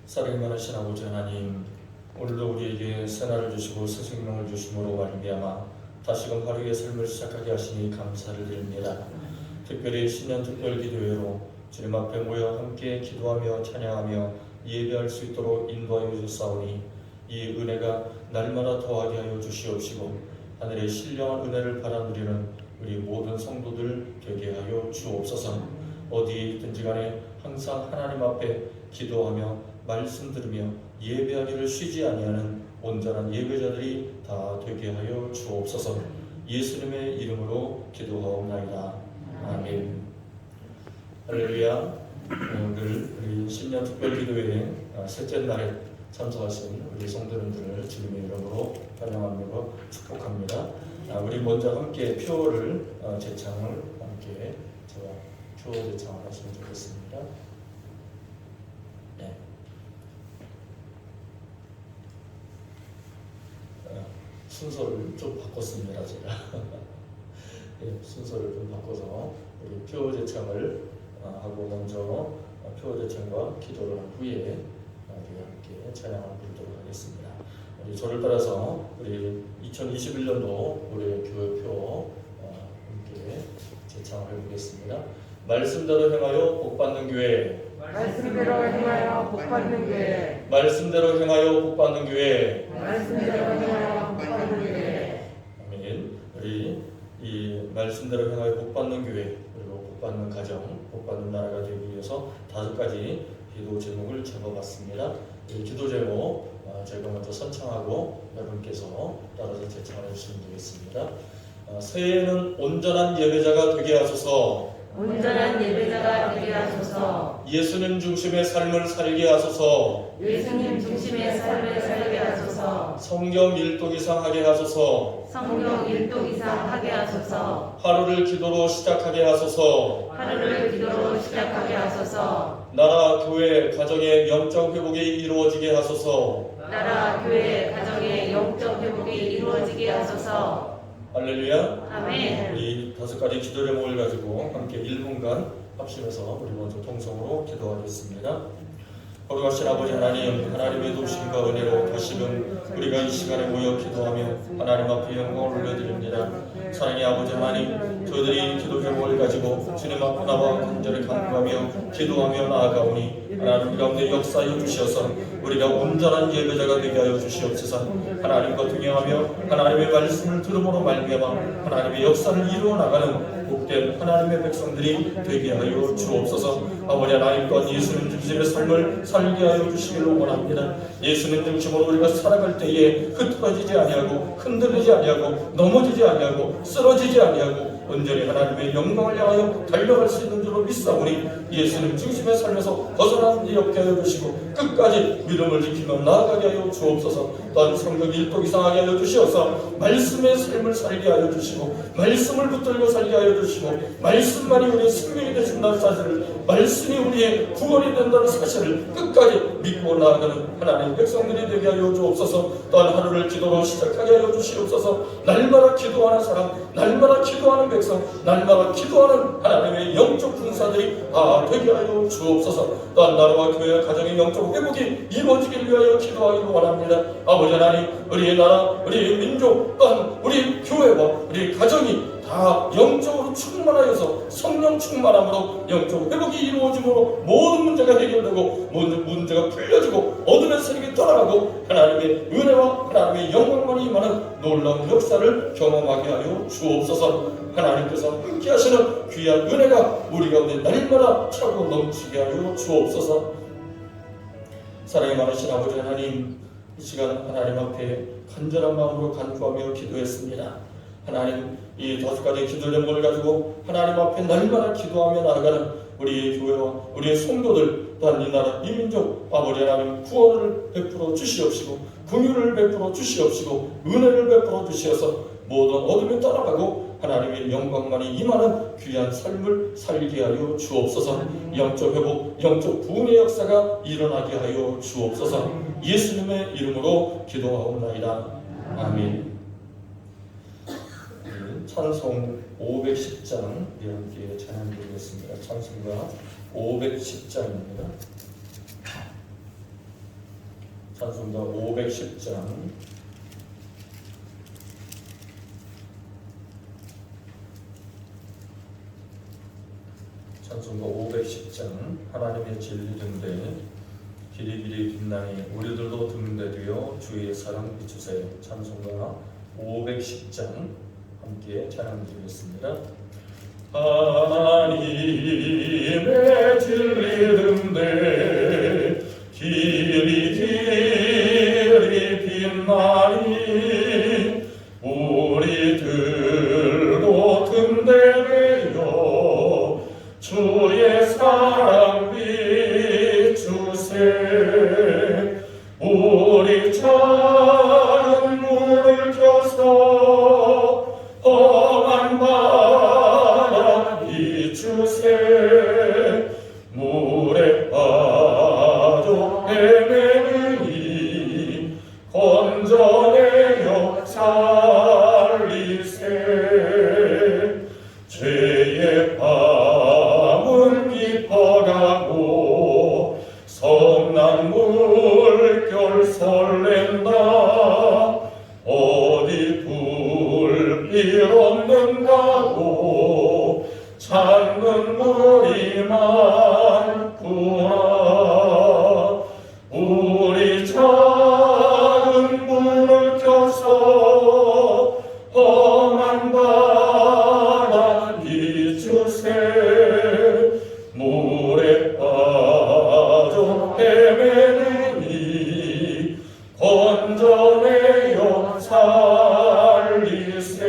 사랑이 많으신 아버지 하나님, 오늘도 우리에게 새날을 주시고 새 생명을 주심으로 말미암아 다시금 하루의 삶을 시작하게 하시니 감사를 드립니다. 특별히 신년 특별 기도회로 주님 앞에 모여 함께 기도하며 찬양하며 예배할 수 있도록 인도하여 주사오니 이 은혜가 날마다 더하게 하여 주시옵시고 하늘의 신령한 은혜를 바라 누리는 우리 모든 성도들 되게 하여 주옵소서. 어디에 있든지 간에 항상 하나님 앞에 기도하며 말씀 들으며 예배하기를 쉬지 아니하는 온전한 예배자들이 다 되게 하여 주옵소서. 예수님의 이름으로 기도하옵나이다. 아멘. 할렐루야. 오늘 우리 신년 특별기도회 셋째 날에 참석하신 우리 성도님들을 주님의 이름으로 환영하며 축복합니다. 우리 먼저 함께 표를 제창을 함께 제가 표 제창을 하시면 좋겠습니다. 네. 순서를 좀 바꿨습니다. 제가 네, 순서를 좀 바꿔서 우리 표 제창을 하고 먼저 표 제창과 기도를 한 후에 우리 함께 찬양을 부르도록 하겠습니다. 우리 저를 따라서 우리 2021년도 올해 교회표 함께 제창을 해보겠습니다. 말씀대로 행하여 복받는 교회, 말씀대로 행하여 복받는 교회, 말씀대로 행하여 복받는 교회, 말씀대로 행하여 복받는 교회. 아멘. 우리 이 말씀대로 행하여 복받는 교회, 그리고 복받는 가정, 복받는 나라가 되기 위해서 5가지 기도 제목을 적어봤습니다. 이 기도 제목 제가 먼저 선창하고 여러분께서 따라서 제창을 해주시면 되겠습니다. 새해에는 온전한 예배자가 되게 하소서. 온전한 예배자가 되게 하소서. 예수님 중심의 삶을 살게 하소서. 예수님 중심의 삶을 살게 하소서. 성경 일독 이상 하게 하소서. 성경 일독 이상 하게 하소서. 하루를 기도로 시작하게 하소서. 하루를 기도로 시작하게 하소서. 나라, 교회, 가정의 영적 회복이 이루어지게 하소서. 나라, 교회, 가정의 영적 회복이 이루어지게 하소서. 할렐루야. 아멘. 우리 5가지 기도 제목을 가지고 함께 1분간 합심해서 우리 먼저 통성으로 기도하겠습니다. 거룩하신 아버지 하나님, 하나님의 도우심과 은혜로 다시금 우리가 이 시간에 모여 기도하며 하나님 앞에 영광을 올려드립니다. 사랑의 아버지 하나님, 저희들이 기도 제목을 가지고 주님 앞에 나와 간절히 간구하며 기도하며 나아가오니 하나님 가운데 역사하여 주시어서 우리가 온전한 예배자가 되게 하여 주시옵소서. 하나님과 동행하며 하나님의 말씀을 들음으로 말미암아 하나님의 역사를 이루어 나가는 복된 하나님의 백성들이 되게 하여 주옵소서. 아버지 하나님 또한 예수님 중심의 삶을 살게 하여 주시기를 원합니다. 예수님 중심으로 우리가 살아갈 때에 흩어지지 아니하고 흔들리지 아니하고 넘어지지 아니하고 쓰러지지 아니하고 온전히 하나님의 영광을 향하여 달려갈 수 있는 줄로 믿사오니 예수님 중심의 삶에서 벗어나는 일 없게 하여 주시고 끝까지 믿음을 지키며 나아가게 하여 주옵소서. 또한 성경 일독 이상하게 하여 주시어서 말씀의 삶을 살게 하여 주시고 말씀을 붙들고 살게 하여 주시고 말씀만이 우리의 생명이 되신다는 사실을, 말씀이 우리의 구원이 된다는 사실을 끝까지 믿고 나아가는 하나님의 백성들이 되게 하여 주옵소서. 또한 하루를 기도로 시작하게 하여 주시옵소서. 날마다 기도하는 사람, 날마다 기도하는 백성, 날마다 기도하는 하나님의 영적 군사들이 되게 하여 주옵소서. 또한 나라와 교회와 가정의 영적 회복이 이루어지길 위하여 기도하기를 원합니다. 아버지 하나님, 우리의 나라, 우리의 민족, 또한 우리 교회와 우리 가정이 다 영적으로 충만하여서 성령 충만함으로 영적 회복이 이루어짐으로 모든 문제가 해결되고 모든 문제가 풀려지고 어둠의 세력이 떠나가고 하나님의 은혜와 하나님의 영광만이 임하는 놀라운 역사를 경험하게 하여 주옵소서. 하나님께서 함께 하시는 귀한 은혜가 우리 가운데 날마다 차고 넘치게 하여 주옵소서. 사랑이 많으신 아버지 하나님, 이 시간 하나님 앞에 간절한 마음으로 간구하며 기도했습니다. 하나님, 이 5가지 기도 제목을 가지고 하나님 앞에 날마다 기도하며 나아가는 우리의 교회와 우리의 성도들, 또한 이 나라, 이 민족, 아버지 하나님 구원을 베풀어 주시옵시고 긍휼을 베풀어 주시옵시고 은혜를 베풀어 주시어서 모든 어둠이 떠나가고 하나님의 영광만이 임하는 귀한 삶을 살게 하여 주옵소서. 영적 회복, 영적 부흥의 역사가 일어나게 하여 주옵소서. 예수님의 이름으로 기도하옵나이다. 아멘. 찬송 510장 함께 찬양드리겠습니다. 찬송가 510장입니다. 찬송가 510장 찬송가 510장 하나님의 진리 등대 길이 길이 빛나니 우리들도 등대 되어 주의 사랑 비추세. 찬송가 510장 함께 찬양드리겠습니다. 하나님의 진리 등대 길이 길이 빛나니 우리들도 등대되어 주의 사랑 비추세. 우리 작은 물을 켜서 험한 바다 비추세. 물에 빠져 헤매느니 건져내어 살리세. 죄의 밤은 깊어가고 성난 물결 설렌다. 어디 불빛 없는가고 찾는 물이 많구나. 우리 작은 물을 켜서 험한 바다 비추세. 물에 빠져 헤매느니 건져내어 살리세.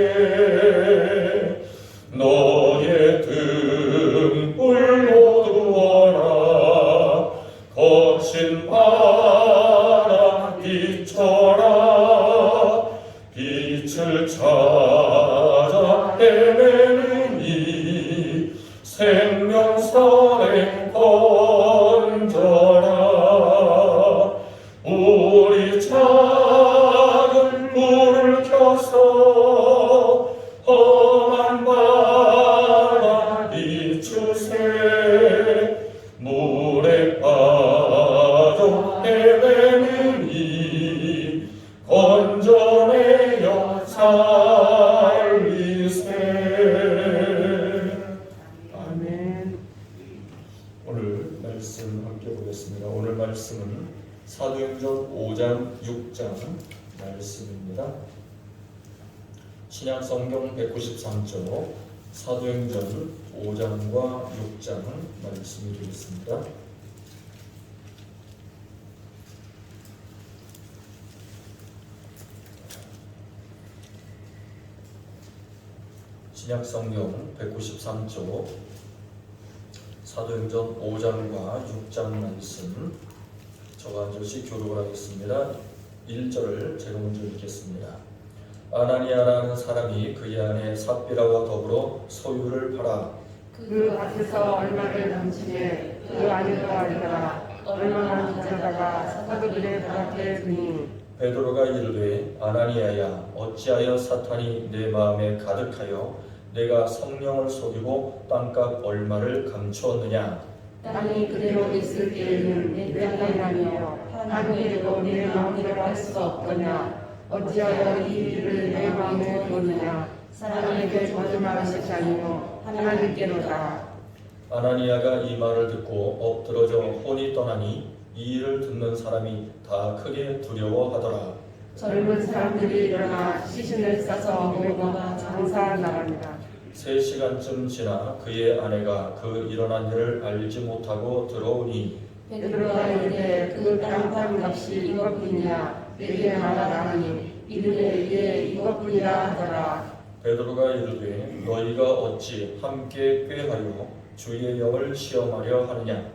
너의 등불로 두어라. 거친 바다 비춰라. 빛을 찾아 헤매느니 생명선에 건져라. 우리 작은 불을 켜서 험한 바다 비추세. 물에 빠져 헤매느니 건져내어 살리세. 아멘. 오늘 말씀 함께 보겠습니다. 오늘 말씀은 사도행전 5장 6장 말씀입니다. 신약성경 193쪽 사도행전 5장과 6장 말씀이 되겠습니다. 신약성경 193쪽 사도행전 5장과 6장 말씀 저가 한 절씩 교독을 하겠습니다. 1절을 제가 먼저 읽겠습니다. 아나니아라는 사람이 그의 아내 삽비라와 더불어 소유를 팔아 그 밭에서 얼마를 넘치게 그 아내가 알더라. 얼마나 부자다가 사도들의 밭에 두니 베드로가 이르되 아나니아야 어찌하여 사탄이 내 마음에 가득하여 내가 성령을 속이고 땅값 얼마를 감추었느냐. 땅이 그대로 있을 때에는 내 땅이 아니요 하늘이 되고 내 마음대로 할 수가 없거냐. 어찌하여 이 일을 내 마음에 두느냐. 사람에게 거짓말하는 것이 아니요 하나님께로다. 아나니아가 이 말을 듣고 엎드러져 혼이 떠나니 이 일을 듣는 사람이 다 크게 두려워하더라. 젊은 사람들이 일어나 시신을 싸서 모으고 장사 나갑니다. 3시간쯤 지나 그의 아내가 그 일어난 일을 알지 못하고 들어오니 베드로가 이르되 그 땅 값이 이것뿐이냐. 내게 말하라 하니 이르되 예 이것뿐이라 하더라. 베드로가 이르되 너희가 어찌 함께 꾀하여 주의 영을 시험하려 하느냐.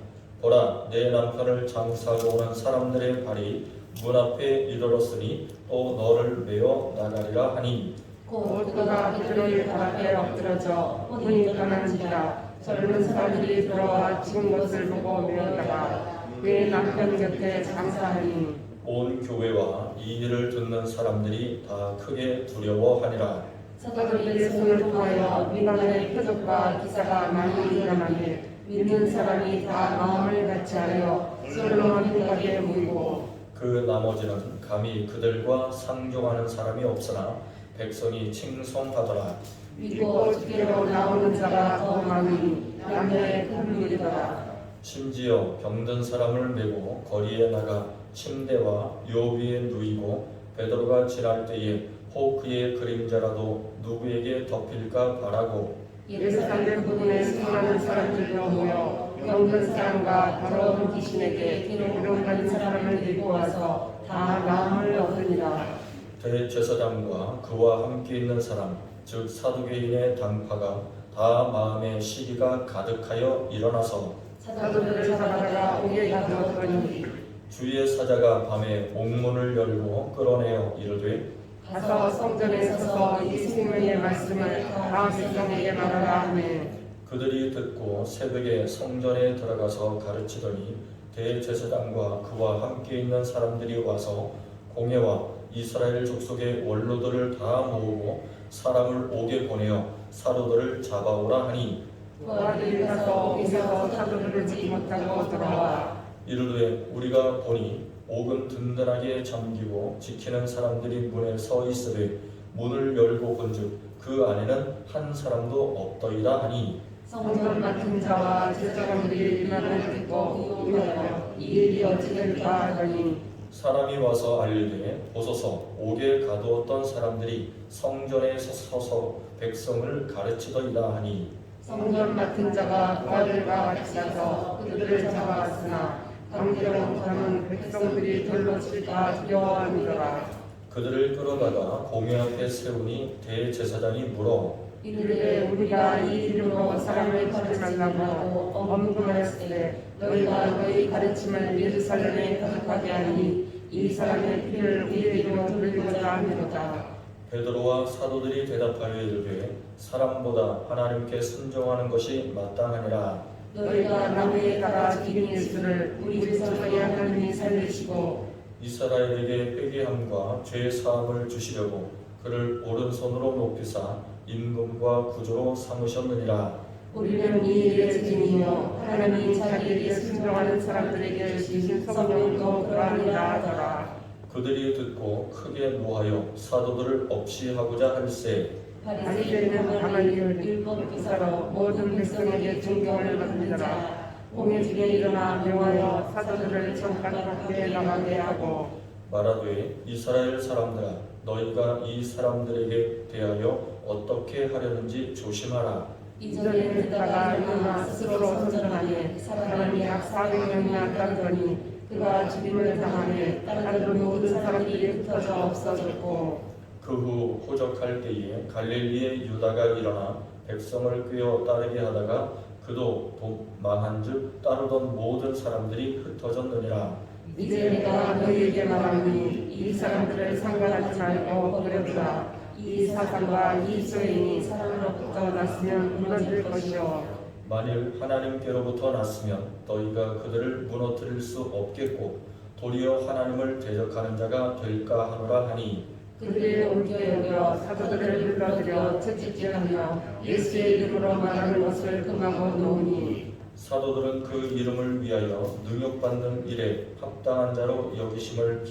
보라 내 남편을 장사하러 오는 사람들의 발이 문 앞에 이르렀으니 또 너를 메어 나가리라 하니 곧 그가 베드로의 발 앞에 엎드러져 혼이 떠난지라. 젊은 사람들이 들어와 죽은 것을 보고 메었다가 내 남편 곁에 장사하니 온 교회와 이 일을 듣는 사람들이 다 크게 두려워하니라. 사도들의 손을 통하여 민간의 표적과 기사가 많이 일어나니 믿는 사람이 다 마음을 같이하여 솔로몬 흉곽에 모이고 그 나머지는 감히 그들과 상종하는 사람이 없으나 백성이 칭송하더라. 믿고 주께로 나오는 자가 더 많으니 양의 큰 무리더라. 심지어 병든 사람을 메고 거리에 나가 침대와 요 위에 누이고 베드로가 지날 때에 혹 그의 그림자라도 누구에게 덮일까 바라고 예루살렘 부근에 수많은 사람들도 모여 병든 사람과 더러운 귀신에게 기름 받은 사람을 데리고 와서 다 나음을 얻으니라. 대제사장과 그와 함께 있는 사람 즉 사두개인의 당파가 다 마음에 시기가 가득하여 일어나서 사도들을 잡아다가 옥에 가두었더니 주의 사자가 밤에 옥문을 열고 끌어내어 이르되 가서 성전에 서서 이 생명의 말씀을 다 백성에게 말하라 하매 그들이 듣고 새벽에 성전에 들어가서 가르치더니 대제사장과 그와 함께 있는 사람들이 와서 공회와 이스라엘 족속의 원로들을 다 모으고 사람을 옥에 보내어 사도들을 잡아오라 하니 부하들이 가서 옥에서 사도들을 지지 못하고 돌아와 이르되 우리가 보니 옥은 든든하게 잠기고 지키는 사람들이 문에 서 있으되 문을 열고 본즉 그 안에는 한 사람도 없더이다 하니 성전 맡은 자와 제사장들이 이 말을 듣고 의하여 이 일이 어찌 될까 하더니 사람이 와서 알리되 보소서 옥에 가두었던 사람들이 성전에 서서 백성을 가르치더이다 하니 성전 맡은 자가 부하들과 같이 가서 그들을 잡아왔으나 강제로 사람은 백성들이 돌로 칠까 두려워함이더라. 그들을 끌어다가 공회 앞에 세우니 대제사장이 물어 이르되 우리가 이 이름으로 사람을 치지 말라고 엄금하였을 때 너희가 너희 가르침을 예루살렘에 가득하게 하니 이 사람의 피를 우리에게로 돌리고자 함이로다. 베드로와 사도들이 대답하여 이르되 사람보다 하나님께 순종하는 것이 마땅하니라. 너희가 나무에 달아 죽인 예수를 우리 조상의 하나님이 살리시고 이스라엘에게 회개함과 죄 사함을 주시려고 그를 오른손으로 높이사 임금과 구주로 삼으셨느니라. 우리는 이 일의 증인이요 하나님이 자기에게 순종하는 사람들에게 주신 성령도 그러하니라 하더라. 그들이 듣고 크게 노하여 사도들을 없이 하고자 할세 바리새인은 가말리엘 율법 교사로 모든 백성에게 존경을 받는다. 공회 중에 일어나 명하여 사도들을 정각 밖에 나가게 하고 말하되 이스라엘 사람들아 너희가 이 사람들에게 대하여 어떻게 하려는지 조심하라. 이전에 듣다가 일어나 스스로 선전하니 사람이 약 400명이나 따르더니 그가 죽임을 당하며 따르던 모든 사람들이 흩어져 없어졌고 그 후 호적할 때에 갈릴리의 유다가 일어나 백성을 꿰어 따르게 하다가 그도 망한즉 따르던 모든 사람들이 흩어졌느니라. 이제 내가 너희에게 말하니 이 사람들을 상관하지 말고 버려두라. 이 사상과 이 소인이 사람으로부터 났으면 무너질 것이요 만일 하나님께로부터 났으면 너희가 그들을 무너뜨릴 수 없겠고 도리어 하나님을 대적하는 자가 될까 하노라 하니 그들이 옮겨 여겨 사도들을 불러들여 채찍질하며 예수의 이름으로 말하는 것을 금하고 놓으니 사도들은 그 이름을 위하여 능욕받는 일에 합당한 자로 여기심을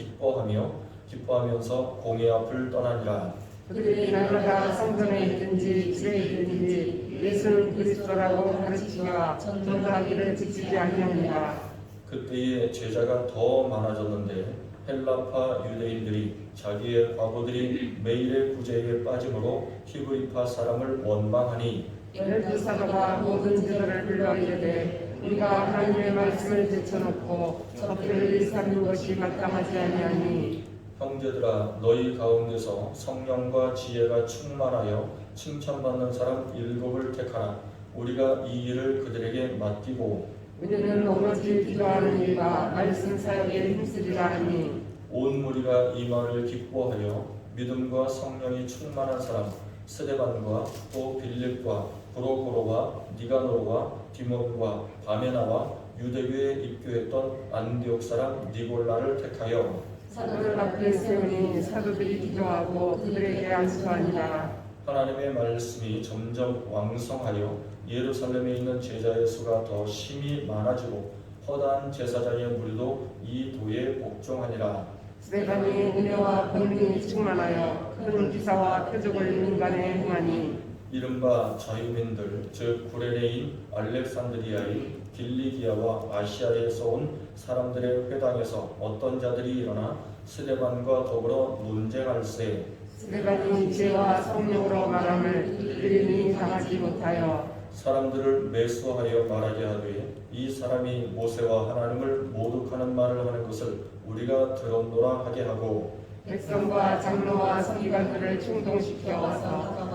기뻐하면서 공회 앞을 떠나니라. 그들이 날마다 성전에 있든지 집에 있든지 예수는 그리스도라고 가르치며 전도하기를 지키지 아니하니라. 그때에 제자가 더 많아졌는데 헬라파 유대인들이 자기의 과부들이 매일의 구제에 빠짐으로 히브리파 사람을 원망하니 열두 사도가 모든 제자를 불러 이르되 우리가 하나님의 말씀을 제쳐놓고 적들을 일삼는 것이 마땅하지 아니하니 형제들아 너희 가운데서 성령과 지혜가 충만하여 칭찬받는 사람 7을 택하라. 우리가 이 일을 그들에게 맡기고 우리는 오로지 기도하는 일과 말씀 사역에 힘쓰리라 하니 온 무리가 이 말을 기뻐하여 믿음과 성령이 충만한 사람 스데반과 또 빌립과 브로고로와 니가노로와 디몬과 바메나와 유대교에 입교했던 안디옥 사람 니골라를 택하여 사도들 앞에 세우니 사도들이 기도하고 그들에게 안수하니라. 하나님의 말씀이 점점 왕성하여 예루살렘에 있는 제자의 수가 더 심히 많아지고 허다한 제사장의 무리도 이 도에 복종하니라. 스데반이 은혜와 권능이 충만하여 큰 기사와 표적을 민간에 행하니 이른바 자유민들 즉 구레네인 알렉산드리아의 길리기아와 아시아에서 온 사람들의 회당에서 어떤 자들이 일어나 스데반과 더불어 논쟁할세. 스데반이 죄와 성령으로 말함을 그들이 당하지 못하여 사람들을 매수하여 말하게 하되 이 사람이 모세와 하나님을 모독하는 말을 하는 것을 우리가 들었노라 하게 하고 백성과 장로와 서기관들을 충동시켜서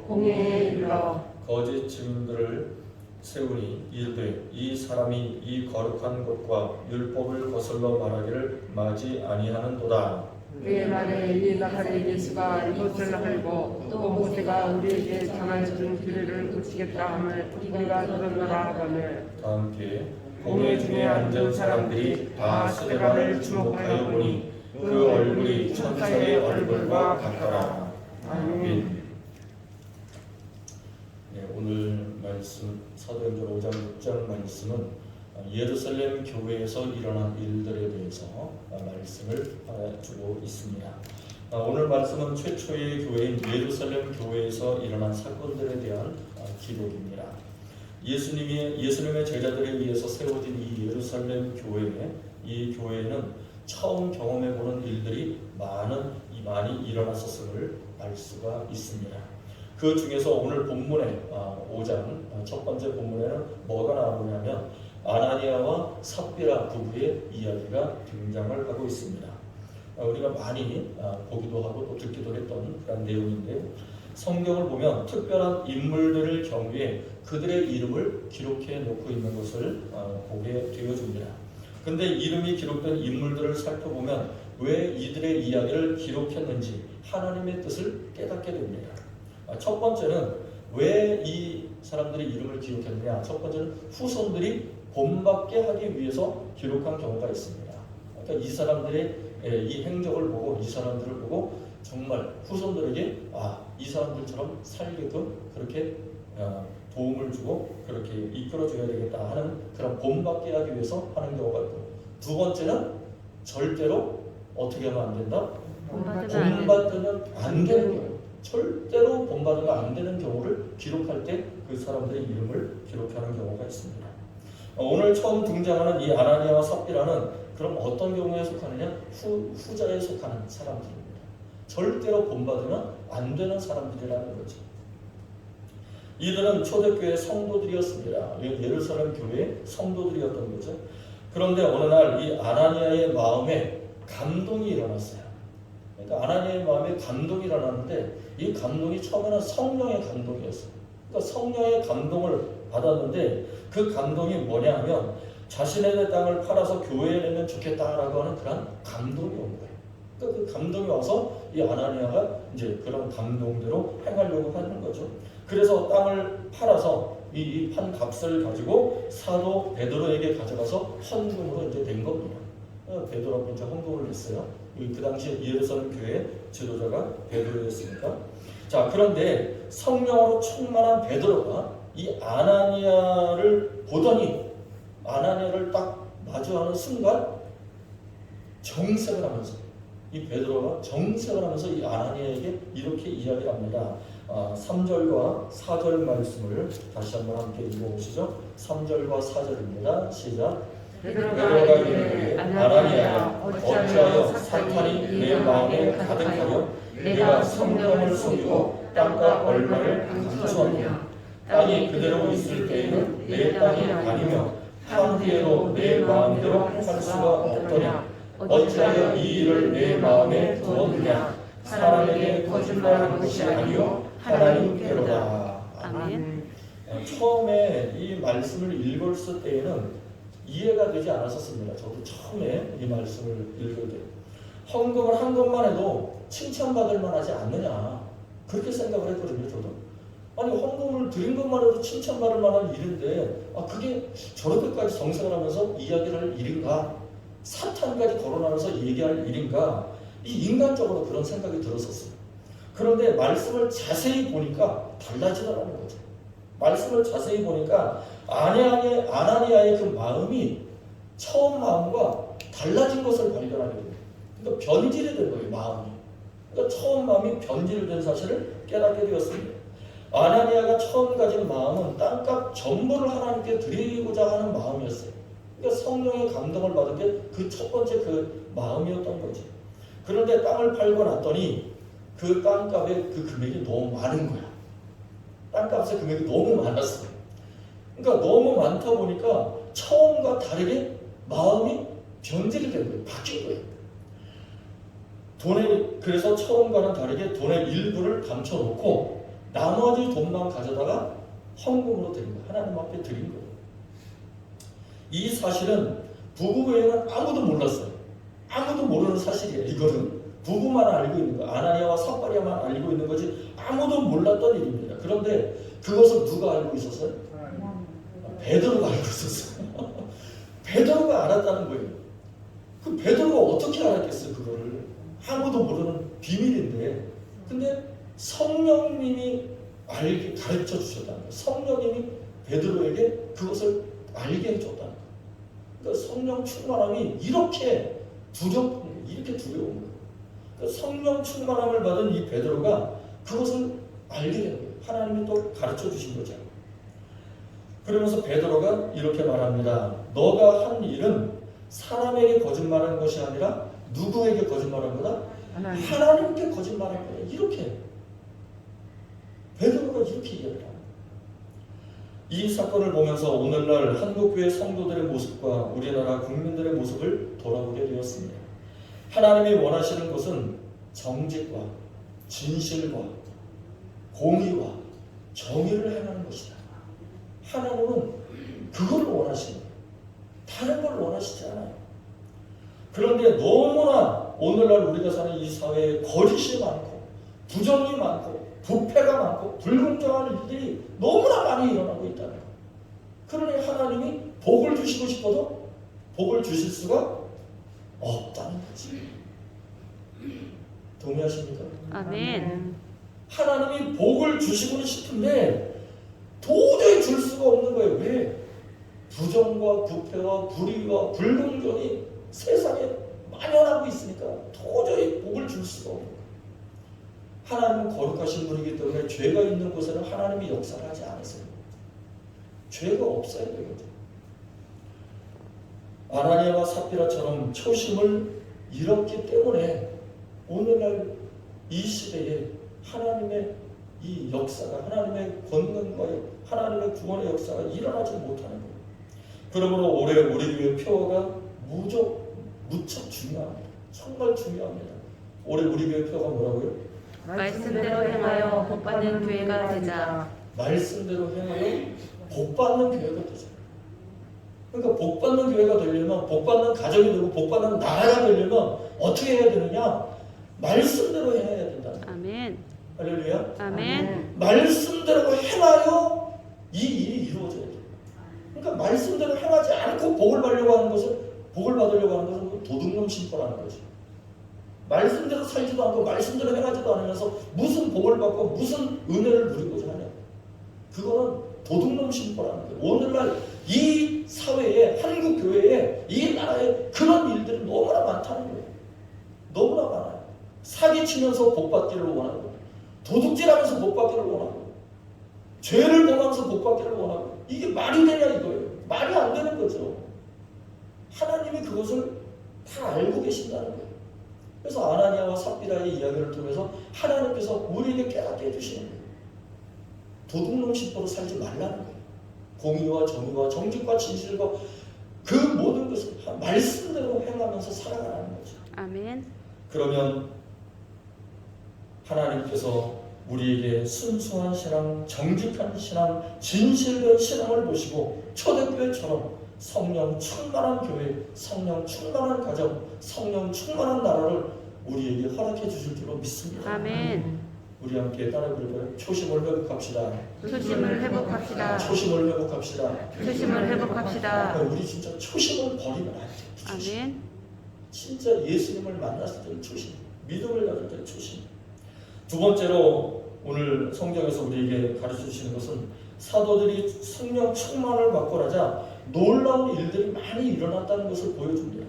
공회에 이르러 거짓 증인들을 세우니 이르되 이 사람이 이 거룩한 것과 율법을 거슬러 말하기를 마지 아니하는도다. 그의 말에 이 나사렛 예수가 이것을 알고 또 모세가 우리에게 전할 준 규례를 고치겠다 함을 우리가 들었노라 하거늘 다 함께 공회 중에 앉은 사람들이 다 스데반을 주목하여 보니 그 얼굴이 천사의 얼굴과 같더라. 아멘. 네, 오늘 말씀 사도행전 5장 6장 말씀은 예루살렘 교회에서 일어난 일들에 대해서 말씀을 주고 있습니다. 오늘 말씀은 최초의 교회인 예루살렘 교회에서 일어난 사건들에 대한 기록입니다. 예수님의 제자들에 의해서 세워진 이 예루살렘 교회, 이 교회는 처음 경험해보는 일들이 많이 일어났었음을 알 수가 있습니다. 그 중에서 오늘 본문의 5장 첫 번째 본문에는 뭐가 나오냐면 아나니아와 삽비라 부부의 이야기가 등장을 하고 있습니다. 우리가 많이 보기도 하고 또 듣기도 했던 그런 내용인데 성경을 보면 특별한 인물들을 경우에 그들의 이름을 기록해 놓고 있는 것을 보게 되어집니다. 근데 이름이 기록된 인물들을 살펴보면 왜 이들의 이야기를 기록했는지 하나님의 뜻을 깨닫게 됩니다. 첫 번째는 왜 이 사람들의 이름을 기록했느냐? 첫 번째는 후손들이 본받게 하기 위해서 기록한 경우가 있습니다. 그러니까 이 사람들의 이 행적을 보고 이 사람들을 보고 정말 후손들에게 이 사람들처럼 살게끔 그렇게 도움을 주고 그렇게 이끌어줘야 되겠다 하는 그런 본받게 하기 위해서 하는 경우가 있고, 두 번째는 절대로 어떻게 하면 안 된다? 본받으면 안 되는 경우, 절대로 본받으면 안 되는 경우를 기록할 때 그 사람들의 이름을 기록하는 경우가 있습니다. 오늘 처음 등장하는 이 아나니아와 삽비라는 그럼 어떤 경우에 속하느냐? 후자에 속하는 사람들입니다. 절대로 본받으면 안 되는 사람들이라는 거죠. 이들은 초대교회 성도들이었습니다. 예루살렘 교회의 성도들이었던 거죠. 그런데 어느 날 이 아나니아의 마음에 감동이 일어났어요. 그러니까 아나니아의 마음에 감동이 일어났는데 이 감동이 처음에는 성령의 감동이었어요. 그러니까 성령의 감동을 받았는데 그 감동이 뭐냐 하면 자신의 땅을 팔아서 교회에 내면 좋겠다라고 하는 그런 감동이 온 거예요. 그러니까 그 감동이 와서 이 아나니아가 이제 그런 감동대로 행하려고 하는 거죠. 그래서 땅을 팔아서 이 판 값을 가지고 사도 베드로에게 가져가서 헌금으로 이제 낸 겁니다. 베드로가 이제 헌금을 냈어요. 그 당시에 예루살렘 교회 지도자가 베드로였으니까. 자, 그런데 성령으로 충만한 베드로가 이 아나니아를 보더니 아나니아를 딱 마주하는 순간 정색을 하면서 이 베드로가 정색을 하면서 이 아나니아에게 이렇게 이야기를 합니다. 3절과 4절 말씀을 다시 한번 함께 읽어보시죠. 3절과 4절입니다. 시작. 베드로가 이르되 아나니아야 어찌하여 사탄이 내 마음에 가득하여 내가 성령을 속이고 땅과 얼마를 감추었냐. 땅이 그대로 있을 때에는 내 땅이 아니며 한 후에도 내 마음대로 할 수가 없더냐. 어찌하여 이 일을 내 마음에 두었느냐. 사람에게 거짓말하는 것이 아니요 하나님께로다. 아멘. 처음에 이 말씀을 읽었을 때에는 이해가 되지 않았었습니다. 저도 처음에 이 말씀을 읽을 때 헌금을 한 것만 해도 칭찬받을 만하지 않느냐 그렇게 생각을 했거든요. 저도 아니 헌금을 드린 것만 해도 칭찬받을 만한 일인데 그게 저렇게까지 정색을 하면서 이야기를 할 일인가, 사탄까지 거론하면서 얘기할 일인가, 이 인간적으로 그런 생각이 들었었어요. 그런데 말씀을 자세히 보니까 달라지더라는 거죠. 말씀을 자세히 보니까 아나니아의 그 마음이 처음 마음과 달라진 것을 발견하게 돼요. 그러니까 변질이 된 거예요, 마음이. 그러니까 처음 마음이 변질된 사실을 깨닫게 되었습니다. 아나니아가 처음 가진 마음은 땅값 전부를 하나님께 드리고자 하는 마음이었어요. 그러니까 성령의 감동을 받은 게 그 첫 번째 그 마음이었던 거지. 그런데 땅을 팔고 났더니 그 땅값의 그 금액이 너무 많은 거야. 땅값의 금액이 너무 많았어요. 그러니까 너무 많다 보니까 처음과 다르게 마음이 변질이 된 거예요. 바뀐 거예요. 그래서 처음과는 다르게 돈의 일부를 감춰놓고 나머지 돈만 가져다가 헌금으로 드린 거예요. 하나님 앞에 드린 거예요. 이 사실은 부부 외에는 아무도 몰랐어요. 아무도 모르는 사실이에요. 이거는 부부만 알고 있는 거예요. 아나니아와 삽바리아만 알고 있는 거지 아무도 몰랐던 일입니다. 그런데 그것을 누가 알고 있었어요? 베드로가 알고 있었어요. 베드로가 알았다는 거예요. 그 베드로가 어떻게 알았겠어요? 그거를 아무도 모르는 비밀인데, 근데 성령님이 알게 가르쳐 주셨다는 거예요. 성령님이 베드로에게 그것을 알게 해줬다는 거예요. 그러니까 성령 충만함이 이렇게 두려운 거예요. 이렇게 두려운 거예요. 그러니까 성령 충만함을 받은 이 베드로가 그것을 알게 된 거예요. 하나님이 또 가르쳐 주신 거죠. 그러면서 베드로가 이렇게 말합니다. 너가 한 일은 사람에게 거짓말한 것이 아니라 누구에게 거짓말한 거다? 하나님께 거짓말한 거야. 이렇게 베드로가 이렇게 이야기를 합니다. 이 사건을 보면서 오늘날 한국교회 성도들의 모습과 우리나라 국민들의 모습을 돌아보게 되었습니다. 하나님이 원하시는 것은 정직과 진실과 공의와 정의를 행하는 것이다. 하나님은 그걸 원하시는 거예요. 다른 걸 원하시지 않아요. 그런데 너무나 오늘날 우리가 사는 이 사회에 거짓이 많고 부정이 많고 부패가 많고 불공정한 일들이 너무나 많이 일어나고 있다는 거예요. 그러니 하나님이 복을 주시고 싶어도 복을 주실 수가 없다는 거지. 동의하십니까? 아멘. 하나님이 복을 주시고는 싶은데 도저히 줄 수가 없는 거예요. 왜? 부정과 부패와 불의와 불공정이 세상에 만연하고 있으니까 도저히 복을 줄 수가 없는 거예요. 하나님은 거룩하신 분이기 때문에 죄가 있는 곳에는 하나님이 역사를 하지 않으세요. 죄가 없어야 되거든요. 아나니아와 삽비라처럼 초심을 잃었기 때문에 오늘날 이 시대에 하나님의 이 역사가, 하나님의 권능과 하나님의 구원의 역사가 일어나지 못하는 거예요. 그러므로 올해 우리 교회 표어가 무척 중요합니다. 정말 중요합니다. 올해 우리 교회 표어가 뭐라고요? 말씀대로 행하여 복받는 교회가 되자. 말씀대로 행하여 복받는 교회가 되자. 그러니까 복받는 교회가 되려면, 복받는 가정이 되고 복받는 나라가 되려면 어떻게 해야 되느냐? 말씀대로 행해야 된다. 아멘. 할렐루야. 아멘. 말씀대로 행하여 이 일이 이루어져야 돼요. 그러니까 말씀대로 행하지 않고 복을 받으려고 하는 것은 도둑놈 심보라는 거죠. 말씀대로 살지도 않고 말씀대로 행하지도 않으면서 무슨 복을 받고 무슨 은혜를 누리고자 하냐. 그거는 도둑놈 심보라는 거예요. 오늘날 이 사회에, 한국 교회에, 이 나라에 그런 일들이 너무나 많다는 거예요. 너무나 많아요. 사기치면서 복 받기를 원하고, 도둑질하면서 복 받기를 원하고, 죄를 범하면서 복 받기를 원하고, 이게 말이 되냐 이거예요. 말이 안 되는 거죠. 하나님이 그것을 다 알고 계신다는 거예요. 그래서 아나니아와 삽비라의 이야기를 통해서 하나님께서 우리에게 깨닫게 해주시는 거예요. 도둑놈 심보로 살지 말라는 거예요. 공의와 정의와 정직과 진실과 그 모든 것을 말씀대로 행하면서 살아가라는 거죠. 아멘. 그러면 하나님께서 우리에게 순수한 신앙, 정직한 신앙, 진실된 신앙을 보시고 초대교회처럼 성령 충만한 교회, 성령 충만한 가정, 성령 충만한 나라를 우리에게 허락해 주실 줄로 믿습니다. 아멘. 우리 함께 따라 부르고요. 초심을 회복합시다. 초심을 회복합시다. 초심을 회복합시다. 초심을 회복합시다. 우리 진짜 초심을 버리면 안 돼요. 아멘. 진짜 예수님을 만났을 때는 초심, 믿음을 가질 때는 초심. 두 번째로 오늘 성경에서 우리에게 가르쳐 주시는 것은 사도들이 성령 충만을 받고 나자 놀라운 일들이 많이 일어났다는 것을 보여줍니다.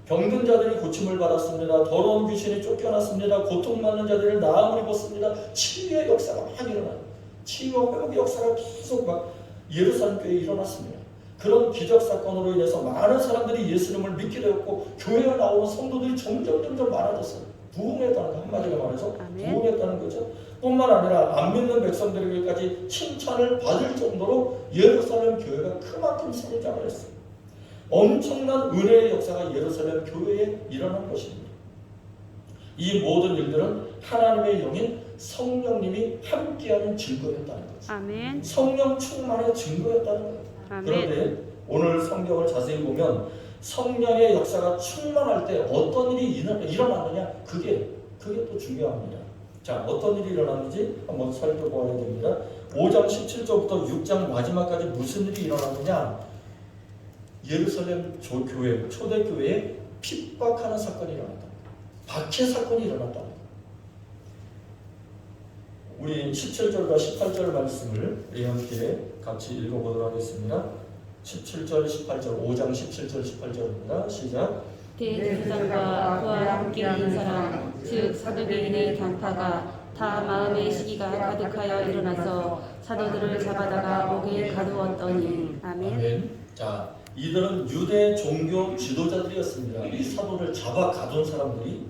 병든 자들이 고침을 받았습니다. 더러운 귀신이 쫓겨났습니다. 고통받는 자들이 나음을 입었습니다. 치유의 역사가 막 일어나요. 치유와 회복의 역사가 계속 막 예루살렘 교회에 일어났습니다. 그런 기적 사건으로 인해서 많은 사람들이 예수님을 믿게 되었고 교회에 나오는 성도들이 점점 많아졌어요. 부흥했다는 거, 한마디로 말해서 부흥했다는 거죠. 뿐만 아니라 안 믿는 백성들에게까지 칭찬을 받을 정도로 예루살렘 교회가 그만큼 성장을 했어요. 엄청난 은혜의 역사가 예루살렘 교회에 일어난 것입니다. 이 모든 일들은 하나님의 영인 성령님이 함께하는 증거였다는 거죠. 아멘. 성령 충만의 증거였다는 거예요. 아멘. 그런데 오늘 성경을 자세히 보면 성령의 역사가 충만할 때 어떤 일이 일어났느냐, 그게 또 중요합니다. 자, 어떤 일이 일어났는지 한번 살펴보아야 됩니다. 5장 17절부터 6장 마지막까지 무슨 일이 일어났느냐, 예루살렘 교회, 초대교회에 핍박하는 사건이 일어났다. 박해 사건이 일어났다. 우리 17절과 18절 말씀을 우리 함께 같이 읽어보도록 하겠습니다. 17절, 18절, 5장 17절, 18절입니다. 시작. 대제사장과 그와 함께 있는 사람 즉 사두개인의 당파가 다 마음의 시기가 가득하여 일어나서 사도들을 잡아다가 목에 가두었더니. 아멘. 자, 이들은 유대 종교 지도자들이었습니다. 이 사도를 잡아 가둔 사람들이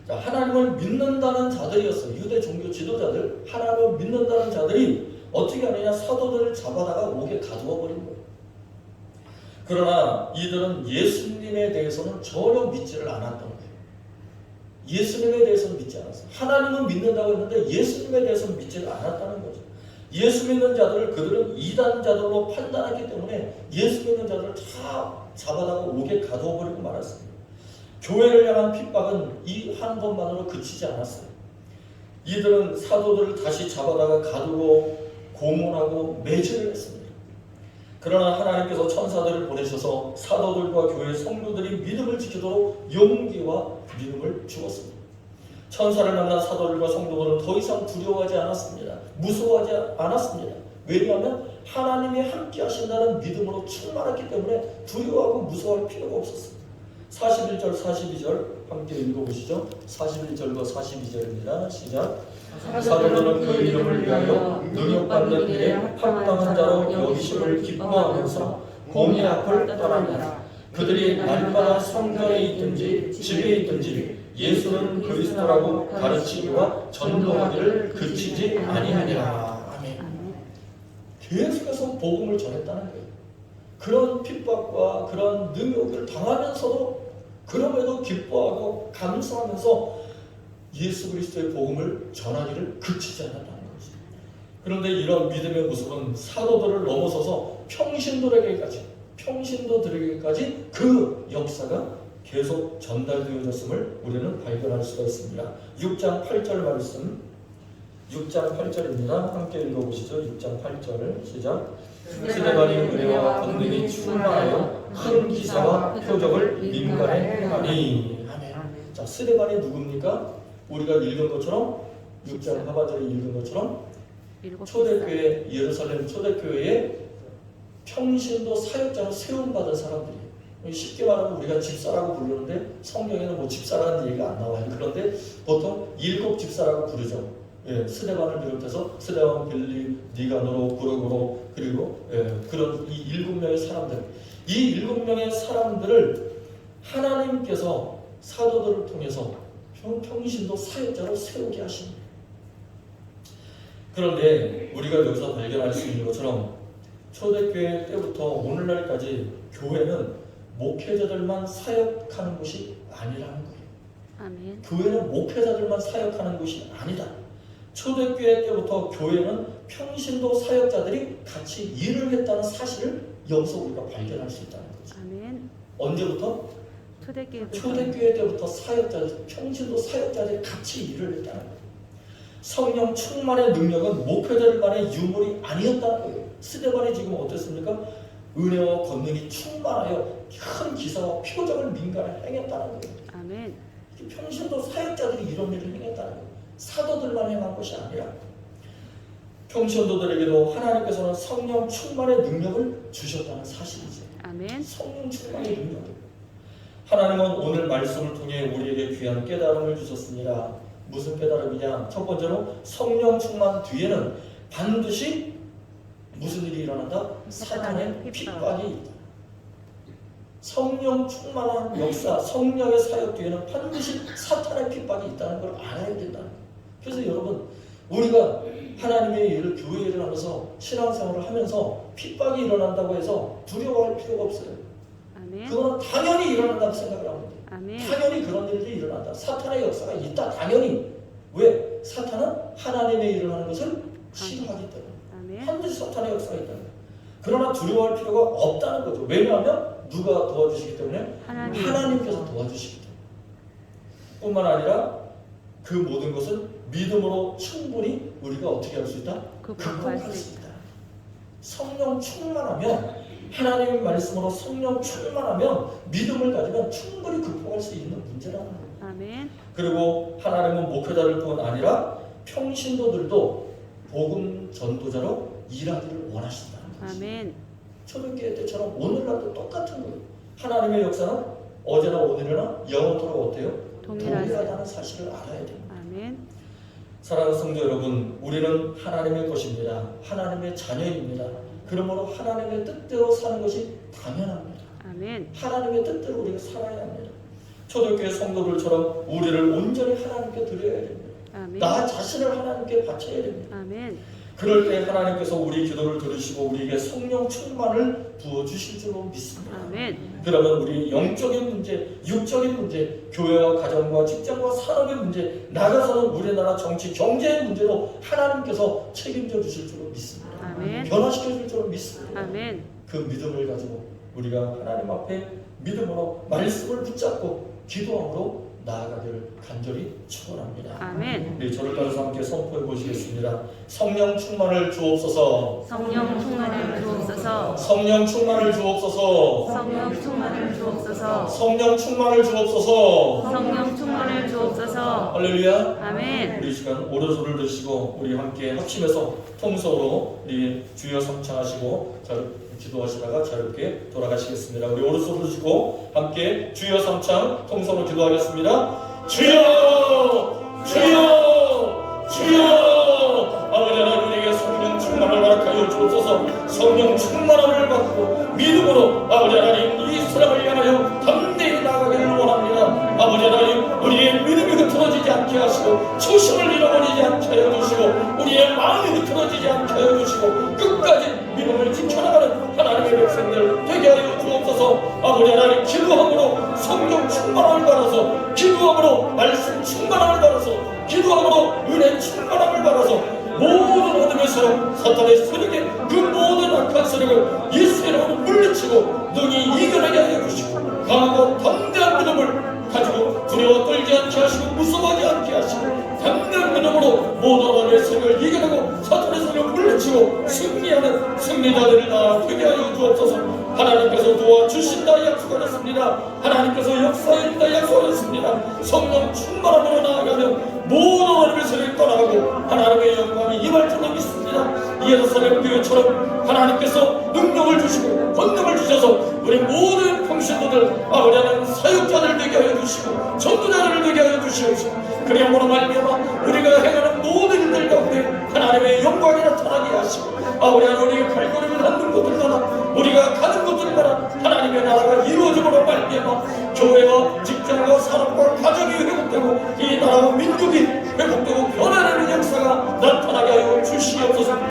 하나님을 믿는다는 자들이었어요. 유대 종교 지도자들, 하나님을 믿는다는 자들이 어떻게 하느냐, 사도들을 잡아다가 목에 가두어 버린 거예요. 그러나 이들은 예수님에 대해서는 전혀 믿지를 않았던 거예요. 예수님에 대해서는 믿지 않았어요. 하나님은 믿는다고 했는데 예수님에 대해서는 믿지를 않았다는 거죠. 예수 믿는 자들을 그들은 이단자들로 판단했기 때문에 예수 믿는 자들을 다 잡아다가 옥에 가두어 버리고 말았습니다. 교회를 향한 핍박은 이 한 번만으로 그치지 않았어요. 이들은 사도들을 다시 잡아다가 가두고 고문하고 매질을 했습니다. 그러나 하나님께서 천사들을 보내셔서 사도들과 교회 성도들이 믿음을 지키도록 용기와 믿음을 주었습니다. 천사를 만난 사도들과 성도들은 더 이상 두려워하지 않았습니다. 무서워하지 않았습니다. 왜냐하면 하나님이 함께 하신다는 믿음으로 충만했기 때문에 두려워하고 무서워할 필요가 없었습니다. 41절, 42절 함께 읽어보시죠. 41절과 42절입니다. 시작. 사도들은 그 이름을 위하여 능력받는 일에 합당한 자로 여기심을 기뻐하면서 공의 앞을 떠납니다. 그들이 날마다 성전에 있든지 집에 있든지 예수는 그리스도라고 가르치기와 전도하기를 그치지 아니하니라. 아멘. 계속해서 복음을 전했다는 거예요. 그런 핍박과 그런 능욕을 당하면서도 그럼에도 기뻐하고 감사하면서 예수 그리스도의 복음을 전하기를 그치지 않았다는 거죠. 그런데 이런 믿음의 모습은 사도들을 넘어서서 평신도들에게까지 그 역사가 계속 전달되어졌음을 우리는 발견할 수가 있습니다. 6장 8절 말씀, 6장 8절입니다. 함께 읽어보시죠. 6장 8절 시작. 스데반이 은혜와 권능이 충만하여 큰 기사와 표적을 민간에 행하니. 아멘. 자, 스데반이 누굽니까? 우리가 읽은 것처럼 6장 하반절에 읽은 것처럼 초대교회, 예루살렘 초대교회에 평신도 사역자로 세움받은 사람들이에요. 쉽게 말하면 우리가 집사라고 부르는데 성경에는 뭐 집사라는 얘기가 안 나와요. 그런데 보통 7 집사라고 부르죠. 예, 스데반을 비롯해서 스데반, 빌리, 니가노로, 브로고로, 그리고 그런 이 7명의 사람들, 이 7명의 사람들을 하나님께서 사도들을 통해서 평신도 사역자로 세우게 하십니다. 그런데 우리가 여기서 발견할 수 있는 것처럼 초대교회 때부터 오늘날까지 교회는 목회자들만 사역하는 곳이 아니라는 거예요. 아멘. 교회는 목회자들만 사역하는 곳이 아니다. 초대교회 때부터 교회는 평신도 사역자들이 같이 일을 했다는 사실을 여기서 우리가 발견할 수 있다는 거죠. 아멘. 언제부터? 초대교회 때부터 사역자들, 평신도 사역자들이 같이 일을 했다는 거예요. 성령 충만의 능력은 목회자들만의 유물이 아니었다는 거예요. 스데반이 지금 어땠습니까? 은혜와 권능이 충만하여 큰 기사와 표적을 민간에 행했다는 거예요. 아멘. 평신도 사역자들이 이런 일을 행했다는 거예요. 사도들만 행한 것이 아니라 평신도들에게도 하나님께서는 성령 충만의 능력을 주셨다는 사실이죠. 아멘. 성령 충만의 능력. 하나님은 오늘 말씀을 통해 우리에게 귀한 깨달음을 주셨습니다. 무슨 깨달음이냐? 첫 번째로 성령 충만 뒤에는 반드시 무슨 일이 일어난다? 사탄의 핍박이 있다. 성령 충만한 역사, 성령의 사역 뒤에는 반드시 사탄의 핍박이 있다는 걸 알아야 된다. 그래서 여러분, 우리가 하나님의 일을, 교회 일을 하면서 신앙생활을 하면서 핍박이 일어난다고 해서 두려워할 필요가 없어요. 아멘. 그거는 당연히 일어난다고 생각을 하면 돼요. 아멘. 당연히 그런 일들이 일어난다. 사탄의 역사가 있다. 당연히. 왜? 사탄은 하나님의 일을 하는 것을 싫어하기 때문에. 아멘. 반드시 사탄의 역사가 있다. 그러나 두려워할 필요가 없다는 거죠. 왜냐하면 누가 도와주시기 때문에? 하나님께서 도와주시기 때문에. 뿐만 아니라 그 모든 것은 믿음으로 충분히 우리가 어떻게 할 수 있다? 극복할 수 있다. 성령 충만하면, 하나님의 말씀으로 성령 충만하면, 믿음을 가지면 충분히 극복할 수 있는 문제라는 거예요. 아멘. 그리고 하나님은 목회자들 뿐 아니라 평신도들도 복음 전도자로 일하기를 원하신다는 거죠. 아멘. 초대교회 때처럼 오늘날도 똑같은 거예요. 하나님의 역사는 어제나 오늘이나 영원토록 어때요? 동일하다는 사실을 알아야 됩니다. 아멘. 사랑하는 성도 여러분, 우리는 하나님의 것입니다. 하나님의 자녀입니다. 그러므로 하나님의 뜻대로 사는 것이 당연합니다. 아멘. 하나님의 뜻대로 우리가 살아야 합니다. 초대교회 성도들처럼 우리를 온전히 하나님께 드려야 됩니다. 아멘. 나 자신을 하나님께 바쳐야 됩니다. 아멘. 그럴 때 하나님께서 우리 기도를 들으시고 우리에게 성령 충만을 부어주실 줄로 믿습니다. 아멘. 그러면 우리 영적인 문제, 육적인 문제, 교회와 가정과 직장과 산업의 문제, 나가서는 우리나라 정치, 경제의 문제도 하나님께서 책임져 주실 줄로 믿습니다. 아멘. 변화시켜 줄 줄로 믿습니다. 아멘. 그 믿음을 가지고 우리가 하나님 앞에 믿음으로 말씀을 붙잡고 기도함으로 나아가기를 간절히 축원합니다. 아멘. 우리 저를 따라서 함께 선포해 보시겠습니다. 성령 충만을 주옵소서. 성령 충만을 주옵소서. 성령 충만을 주옵소서. 성령 충만을 주옵소서. 성령 충만을 주옵소서. 성령 충만을 주옵소서. 할렐루야. 아멘. 우리 시간 오른손을 드시고 우리 함께 합심해서 통성으로 우리 주여 성창하시고 기도하시다가 자유롭게 돌아가시겠습니다. 우리 오른손을 드시고 함께 주여 성창 통성으로 기도하겠습니다. 주여! 주여! 주여! 아버지 하나님, 우리에게 성령 충만을 허락하여 주옵소서. 성령 충만함을 받고 믿음으로 아버지 하나님 이 사람을 향하여 담대히 나가기를 원합니다. 아버지 하나님, 우리의 믿음이 흐트러지지 않게 하시고 초심을 잃어버리지 않게 하여 주시고 우리의 마음이 흐트러지지 않게 하여 주시고 끝까지 믿음을 지켜나가는 하나님의 백성들 되게 하여 주옵소서. 아버지 하나님, 기도함으로 성령 충만함을 받아서, 기도함으로 말씀 충만함을 받아서, 기도함으로 은혜 충만함을 받아서 모든 어둠의 세력, 사탄의 세력의 그 모든 악한 세력을 예수 이름으로 물리치고 능히 이겨내게 하여 주시고 강하고 담대한 믿음을 가지고 두려워 떨지 않게 하시고 무서워하지 않게 하시고 담대한 믿음으로 모든 어둠의 세력을 이겨내고 사탄의 세력을 물리치고 승리하는 승리자들이 다 되게 하여 주옵소서. 하나님께서 도와주신다 약속하셨습니다. 하나님께서 역사하신다 약속하셨습니다. 성령 충만함으로 나아가면 모든 어둠의 세력이 떠나가고 하나님의 영광이 임할 줄로 믿습니다. 예루살렘 교회처럼 하나님께서 능력을 주시고 권능을 주셔서 우리 모든 평신도들 아버지 하나님 사역자들 되게 하여 주시고 전도자들을 되게 하여 주시옵소서. 그리함으로 말미암아 우리가 행하는 모든 일들 가운데 하나님의 영광이 나타나게 하시고 아버지 하나님, 우리가 발걸음을 하는 곳들마다 우리가 가는 곳들마다 하나님의 나라가 이루어짐으로 말미암아 교회와 직장과 산업과 가정이 회복되고 이 나라와 민족이 회복되고 변화되는 역사가 나타나게 하여 주시옵소서.